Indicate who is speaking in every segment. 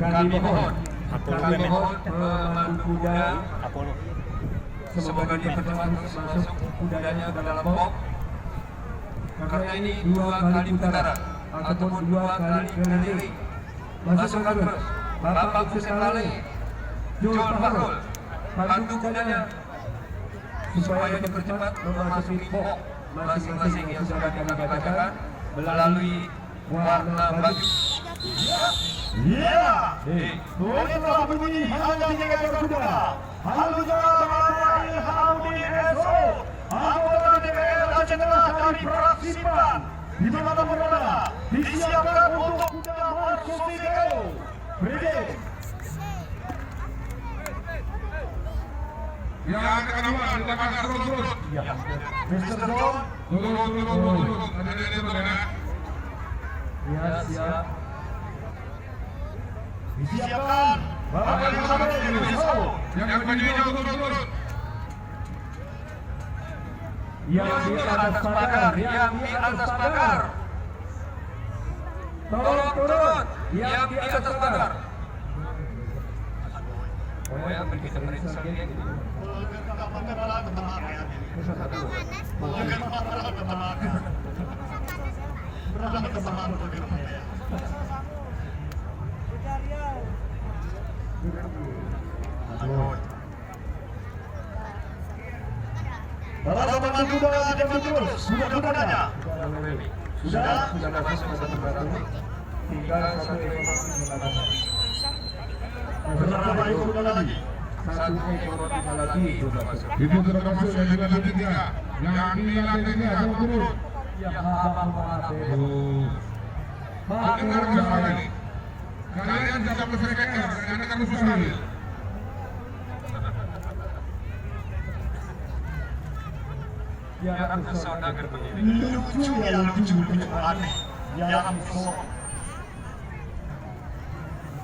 Speaker 1: kami mohon pemandu kuda semoga dipercepat masuk kudanya ke dalam box karena ini 2 kali putaran ataupun 2 kali keliling. Masukkan terus Bapak Hussein Lale, Jul Fahrul, pandu kudanya supaya dipercepat memasuki box masing-masing yang sudah kami bacakan melalui warna baju.
Speaker 2: Iya, bolehlah bunyi hanya 3 ekor kuda. Halunya Bapak Ilhamudin SO, anggota DPR Aceh Tengah dari fraksi PAN, di mana berada disiapkan untuk kuda Markosi Deo. Brigade.
Speaker 3: Yang kedua, silakan turun.
Speaker 2: Mr. John,
Speaker 3: Turun. Ada di mana?
Speaker 1: Ya, siap.
Speaker 2: disiapkan Bapak Ilhamudin SO.
Speaker 3: Yang kedua, turun.
Speaker 1: Yang di atas pagar, yang di atas pagar. Tolong turun, yang di atas pagar. Oh ya, begitu meriksa gitu.
Speaker 2: Para pemandu kuda dijaga terus, sudah kudanya.
Speaker 1: Sudah masuk ke satu batu. Tinggal satu ekor
Speaker 2: Berapa ekor kuda lagi?
Speaker 1: satu ekor kuda lagi sudah masuk.
Speaker 3: Itu termasuk yang di lantai 3. Yang di lantai 3 turun.
Speaker 1: Yang abang mengatur.
Speaker 3: Dengar suara ini. Kalian bisa berserikatan karena kamu mustahil.
Speaker 1: Yang saudagar begini.
Speaker 2: Lucu aneh. Yang sok.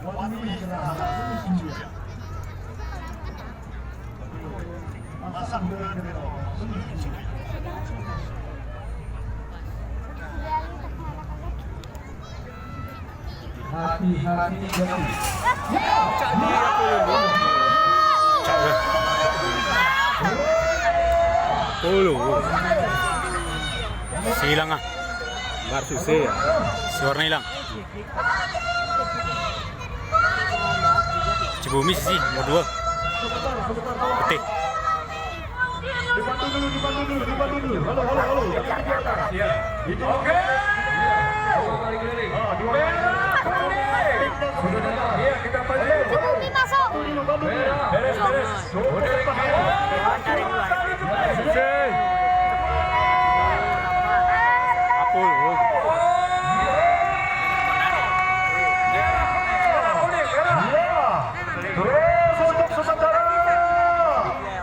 Speaker 2: Wanita kerana lucu ya. Masang berbeda.
Speaker 1: Hati-hati jadi.
Speaker 4: Silang ah. Bar susah ya. Suaranya hilang. Cibumi sih, mau 2. Putih.
Speaker 2: Dibantu dulu. Halo.
Speaker 1: Oke. Kali keliling. Iya, kita panggil.
Speaker 5: Masuk.
Speaker 1: Beres.
Speaker 4: Apul.
Speaker 2: Terus untuk sementara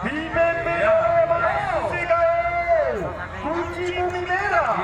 Speaker 2: dipimpin oleh Markosi Deo. Kunci bumi merah.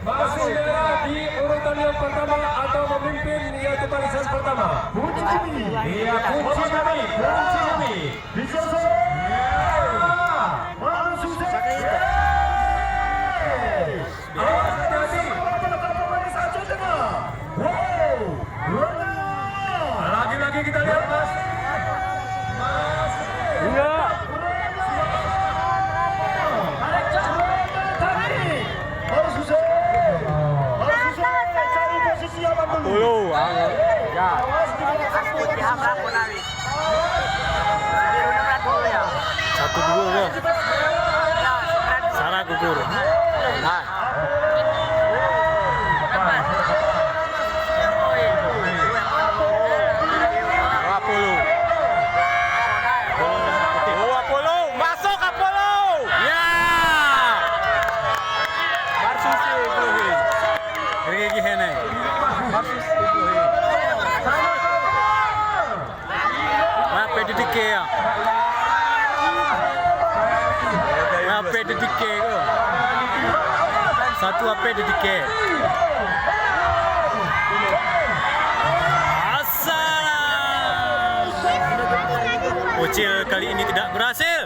Speaker 1: Masih merah di urutan yang pertama atau memimpin yaitu barisan pertama.
Speaker 2: Kunci bumi.
Speaker 1: Iya, kunci bumi.
Speaker 2: Bisa selesai.
Speaker 1: Lagi-lagi kita lihat Mas.
Speaker 4: Enggak.
Speaker 2: Harus susah cari posisi aman dulu.
Speaker 4: Ya. Satu dua ya. Sarah gugur. Nah. Apollo. Masuk Apollo. Ya. tiket ya. Apa di tiket ko? Satu apa di tiket? Assalam. Bocil kali ini tidak berhasil.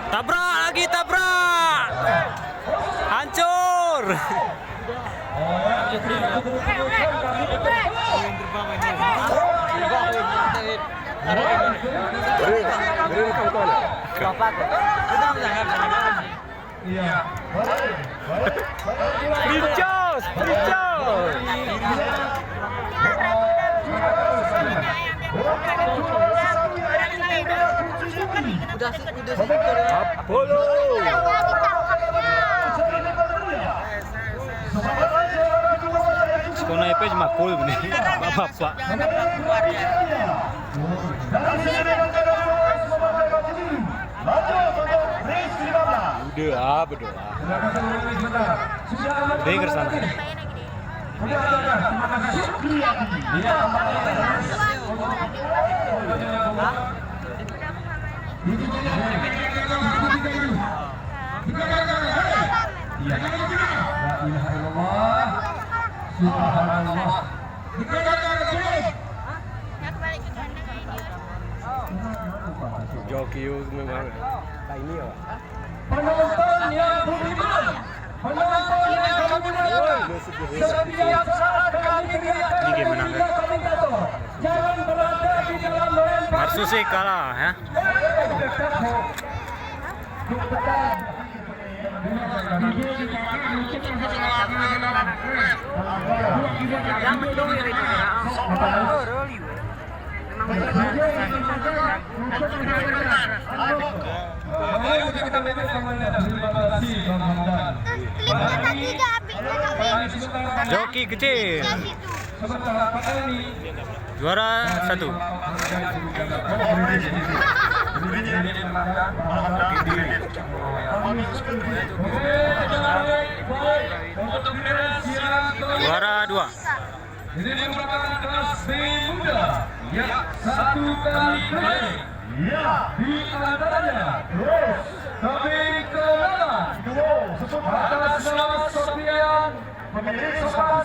Speaker 4: Tabrak lagi, tabrak. Hancur.
Speaker 1: Iya.
Speaker 4: Pricos, Pricos. Apollo. Sekolah IP cuma cool benih. Bapak. Udah, berdoa. Dengar sana. Joki memang tak ini ya.
Speaker 1: Penonton yang budiman, penonton yang bermulia, setiap saat kami mengingatkan komentator, jangan berada di dalam lempar.
Speaker 4: Marsusi kalah ya.
Speaker 1: Ayo kita lihat komandan. Terima kasih Bang Hamdan.
Speaker 4: Joki kecil.
Speaker 1: Sebentar apa ini?
Speaker 4: Juara 1. Juara 2.
Speaker 1: Ini merupakan kelas B muda yang 1 kali naik. Di antaranya Tobing Kelana atas nama Sofian pemilik sopan